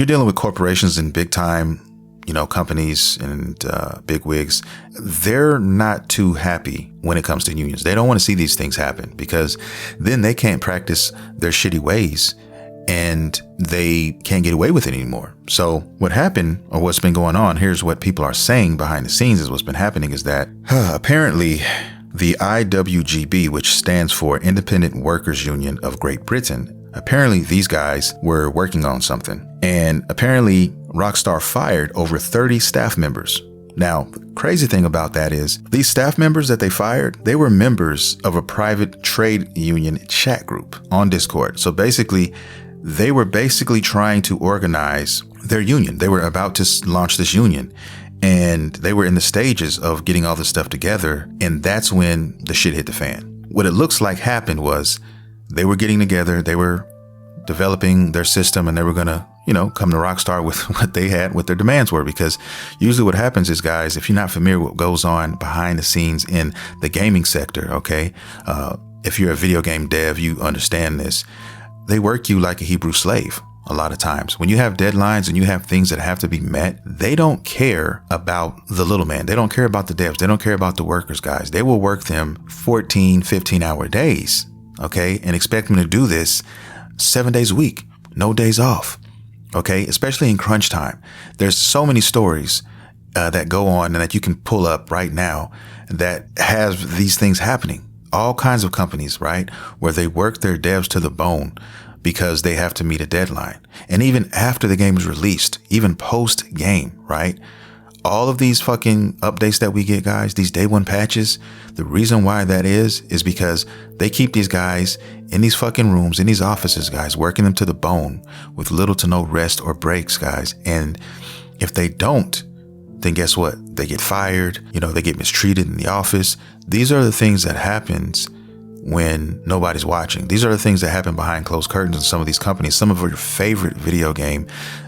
you're dealing with corporations and big time, companies and big wigs, they're not too happy when it comes to unions. They don't want to see these things happen because then they can't practice their shitty ways and they can't get away with it anymore. So what happened, or what's been going on, here's what people are saying behind the scenes is what's been happening is that apparently the IWGB, which stands for Independent Workers Union of Great Britain, apparently these guys were working on something. And apparently Rockstar fired over 30 staff members. Now, the crazy thing about that is these staff members that they fired, they were members of a private trade union chat group on Discord. So basically, they were trying to organize their union. They were about to launch this union. And they were in the stages of getting all this stuff together. And that's when the shit hit the fan. What it looks like happened was they were getting together. They were developing their system and they were going to, come to Rockstar with what their demands were. Because usually what happens is, guys, if you're not familiar with what goes on behind the scenes in the gaming sector, okay, if you're a video game dev, you understand this. They work you like a Hebrew slave. A lot of times when you have deadlines and you have things that have to be met, they don't care about the little man. They don't care about the devs. They don't care about the workers, guys. They will work them 14, 15-hour days, okay, and expect them to do this 7 days a week, no days off, okay, especially in crunch time. There's so many stories that go on and that you can pull up right now that has these things happening. All kinds of companies, right, where they work their devs to the bone because they have to meet a deadline. And even after the game is released, even post game, right? All of these fucking updates that we get, guys, these day one patches, the reason why that is because they keep these guys in these fucking rooms, in these offices, guys, working them to the bone with little to no rest or breaks, guys. And if they don't, then guess what? They get fired, they get mistreated in the office. These are the things that happens when nobody's watching. These are the things that happen behind closed curtains in some of these companies, some of your favorite video game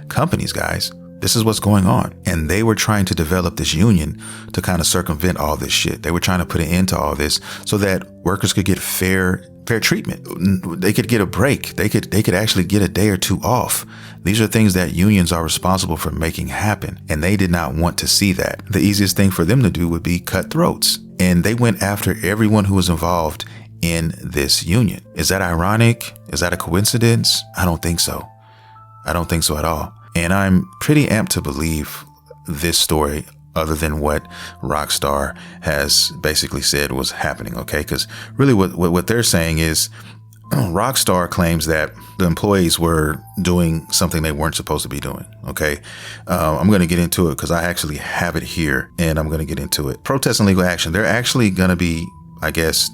companies, guys. This is what's going on. And they were trying to develop this union to kind of circumvent all this shit. They were trying to put an end to all this so that workers could get fair treatment. They could get a break. They could actually get a day or two off. These are things that unions are responsible for making happen. And they did not want to see that. The easiest thing for them to do would be cut throats. And they went after everyone who was involved in this union. Is that ironic? Is that a coincidence? I don't think so. I don't think so at all. And I'm pretty amped to believe this story other than what Rockstar has basically said was happening, okay? Because really what they're saying is Rockstar claims that the employees were doing something they weren't supposed to be doing, okay? I'm going to get into it because I actually have it here and I'm going to get into it. Protest and legal action. They're actually going to be, I guess,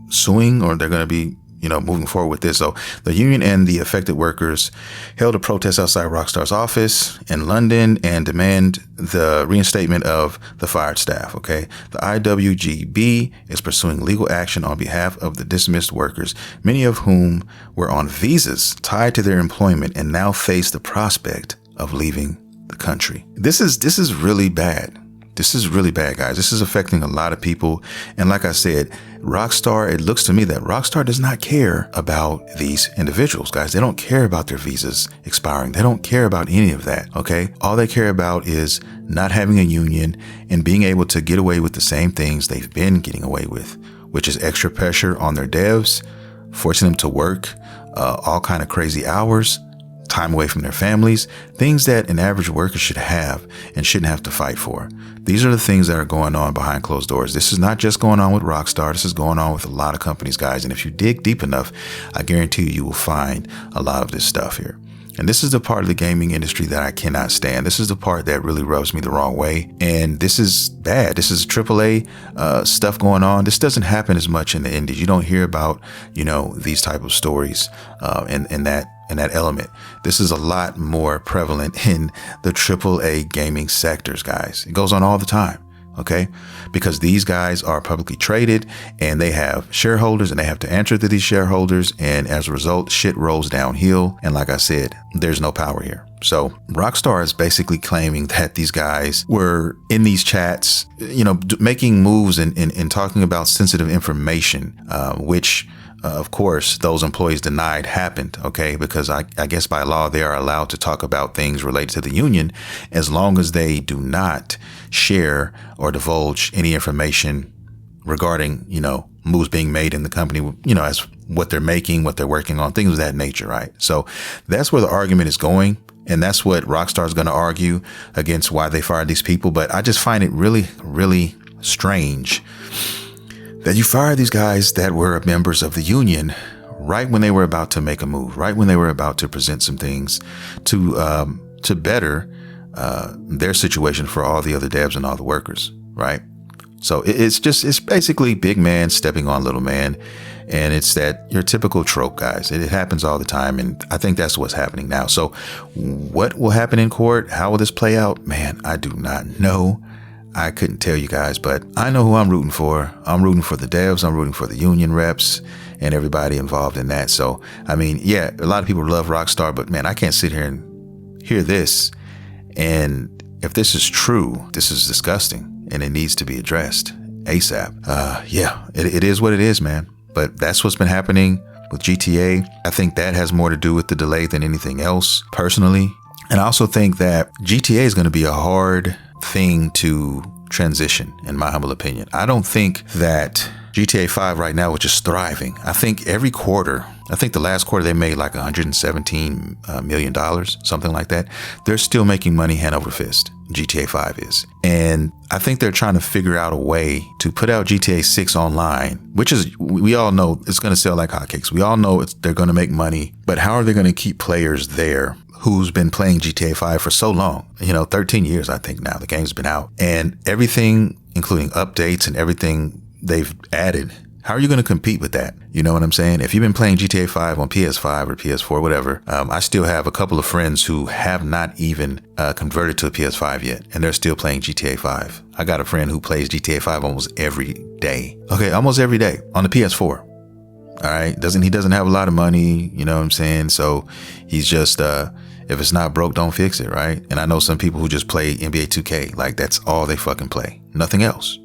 suing, or they're going to be, moving forward with this. So the union and the affected workers held a protest outside Rockstar's office in London and demand the reinstatement of the fired staff. Okay. The IWGB is pursuing legal action on behalf of the dismissed workers, many of whom were on visas tied to their employment and now face the prospect of leaving the country. This is really bad. This is really bad, guys. This is affecting a lot of people. And like I said, Rockstar, it looks to me that Rockstar does not care about these individuals, guys. They don't care about their visas expiring. They don't care about any of that, okay? All they care about is not having a union and being able to get away with the same things they've been getting away with, which is extra pressure on their devs, forcing them to work all kind of crazy hours, time away from their families, things that an average worker should have and shouldn't have to fight for. These are the things that are going on behind closed doors. This is not just going on with Rockstar. This is going on with a lot of companies, guys. And if you dig deep enough, I guarantee you will find a lot of this stuff here. And this is the part of the gaming industry that I cannot stand. This is the part that really rubs me the wrong way. And this is bad. This is AAA stuff going on. This doesn't happen as much in the indies. You don't hear about, these type of stories in that element. This is a lot more prevalent in the AAA gaming sectors, guys. It goes on all the time. Okay, because these guys are publicly traded and they have shareholders and they have to answer to these shareholders. And as a result, shit rolls downhill. And like I said, there's no power here. So Rockstar is basically claiming that these guys were in these chats, making moves and talking about sensitive information, which of course, those employees denied happened, okay? Because I guess by law, they are allowed to talk about things related to the union as long as they do not share or divulge any information regarding, moves being made in the company, as what they're making, what they're working on, things of that nature, right? So that's where the argument is going. And that's what Rockstar is going to argue against why they fired these people. But I just find it really, really strange that you fire these guys that were members of the union right when they were about to make a move, right when they were about to present some things to better their situation for all the other devs and all the workers, right? So it's basically big man stepping on little man. And it's that your typical trope, guys. It happens all the time. And I think that's what's happening now. So what will happen in court? How will this play out? Man, I do not know. I couldn't tell you guys, but I know who I'm rooting for. I'm rooting for the devs. I'm rooting for the union reps and everybody involved in that. So, I mean, yeah, a lot of people love Rockstar, but man, I can't sit here and hear this. And if this is true, this is disgusting and it needs to be addressed ASAP. Yeah, it is what it is, man. But that's what's been happening with GTA. I think that has more to do with the delay than anything else, personally. And I also think that GTA is going to be a hard thing to transition, in my humble opinion. I don't think that GTA 5 right now, which is thriving. I think every quarter, I think the last quarter they made like $117 million, something like that. They're still making money hand over fist. GTA 5 is. And I think they're trying to figure out a way to put out GTA 6 online, which is, we all know it's going to sell like hotcakes. We all know they're going to make money, but how are they going to keep players there who's been playing GTA 5 for so long? 13 years, I think now the game's been out, and everything, including updates and everything they've added. How are you going to compete with that? You know what I'm saying? If you've been playing GTA 5 on PS5 or PS4, whatever, I still have a couple of friends who have not even converted to a PS5 yet, and they're still playing GTA 5. I got a friend who plays GTA 5 almost every day. Okay, almost every day on the PS4. All right, he doesn't have a lot of money, you know what I'm saying? So he's just, if it's not broke, don't fix it, right? And I know some people who just play NBA 2K, like that's all they fucking play. Nothing else.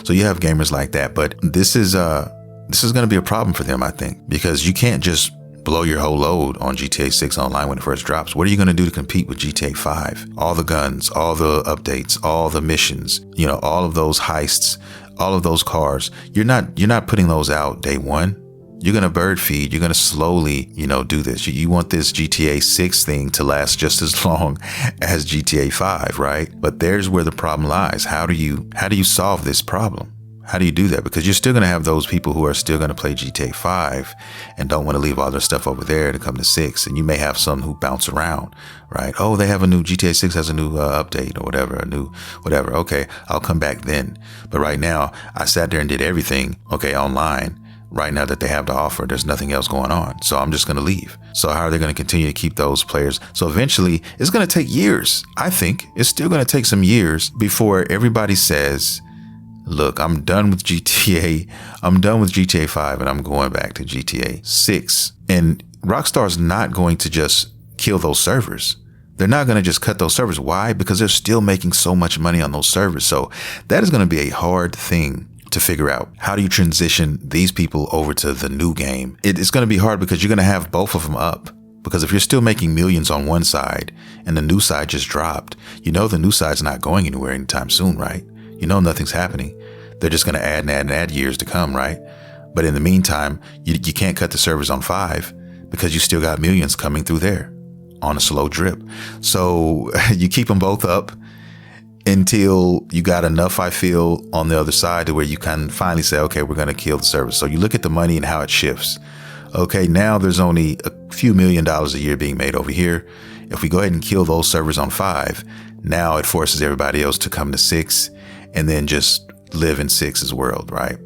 So you have gamers like that, but this is going to be a problem for them, I think, because you can't just blow your whole load on GTA 6 online when it first drops. What are you going to do to compete with GTA 5? All the guns, all the updates, all the missions, all of those heists, all of those cars. You're not putting those out day one. You're going to bird feed. You're going to slowly, do this. You want this GTA 6 thing to last just as long as GTA 5, right? But there's where the problem lies. How do you solve this problem? How do you do that? Because you're still going to have those people who are still going to play GTA 5 and don't want to leave all their stuff over there to come to 6. And you may have some who bounce around, right? Oh, they have a new GTA 6 has a new update or whatever, a new whatever. Okay, I'll come back then. But right now, I sat there and did everything, online. Right now that they have to offer, there's nothing else going on. So I'm just going to leave. So how are they going to continue to keep those players? So eventually it's going to take years. I think it's still going to take some years before everybody says, look, I'm done with GTA. I'm done with GTA 5 and I'm going back to GTA 6. And Rockstar's not going to just kill those servers. They're not going to just cut those servers. Why? Because they're still making so much money on those servers. So that is going to be a hard thing to figure out. How do you transition these people over to the new game? It's going to be hard because you're going to have both of them up. Because if you're still making millions on one side and the new side just dropped, the new side's not going anywhere anytime soon, right? Nothing's happening. They're just going to add and add years to come, right? But in the meantime, you can't cut the servers on 5 because you still got millions coming through there on a slow drip. So you keep them both up until you got enough, I feel, on the other side to where you can finally say, okay, we're going to kill the service. So you look at the money and how it shifts. Okay, now there's only a few $1 million a year being made over here. If we go ahead and kill those servers on 5, now it forces everybody else to come to 6 and then just live in 6's world, right?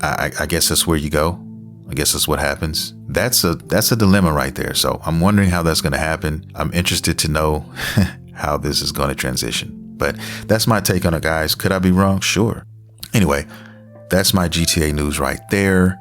I guess that's where you go. I guess that's what happens. That's a dilemma right there. So I'm wondering how that's going to happen. I'm interested to know how this is going to transition. But that's my take on it, guys. Could I be wrong? Sure. Anyway, that's my GTA news right there.